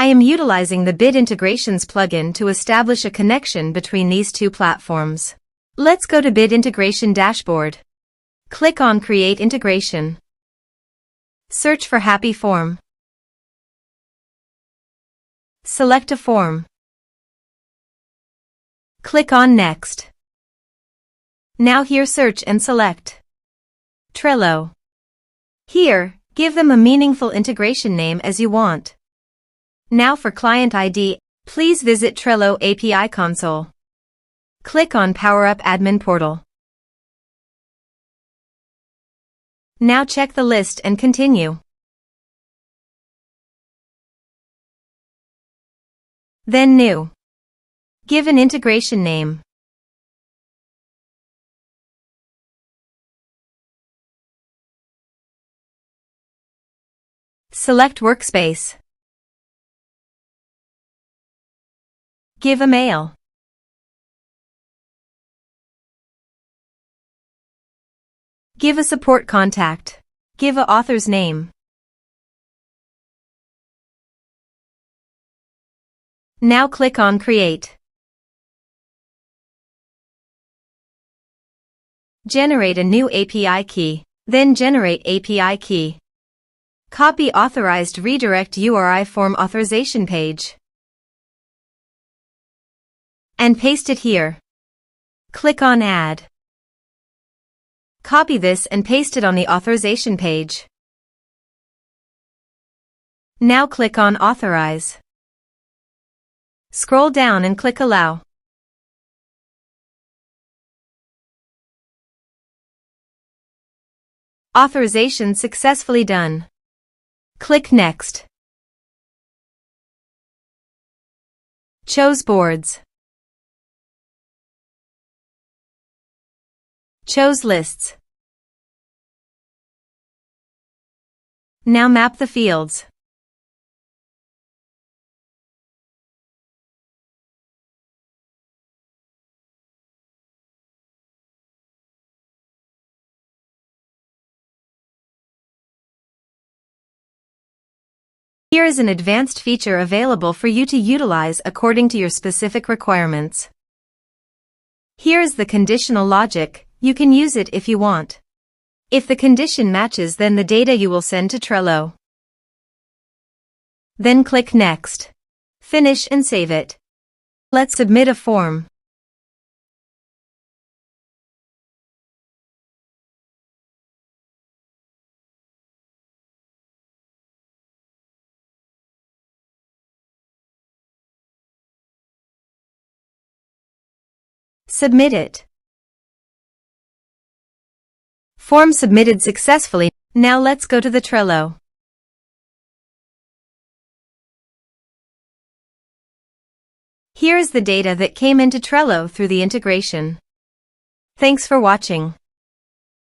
I am utilizing the Bit Integrations plugin to establish a connection between these two platforms. Let's go to Bit Integration Dashboard. Click on Create Integration. Search for Happyform. Select a form. Click on Next. Now here search and select Trello. Here, give them a meaningful integration name as you want. Now for client ID, please visit Trello API console. Click on Power Up Admin Portal. Now check the list and continue. Then New. Give an integration name. Select Workspace. Give a mail. Give a support contact. Give a author's name. Now click on Create. Generate a new API key, then generate API key. Copy authorized redirect URI form authorization page. And paste it here. Click on Add. Copy this and paste it on the authorization page. Now click on Authorize. Scroll down and click Allow. Authorization successfully done. Click Next. Choose Boards. Choose Lists. Now map the fields. Here is an advanced feature available for you to utilize according to your specific requirements. Here is the conditional logic. You can use it if you want. If the condition matches, then the data you will send to Trello. Then click Next. Finish and save it. Let's submit a form. Submit it. Form submitted successfully. Now let's go to the Trello. Here is the data that came into Trello through the integration. Thanks for watching.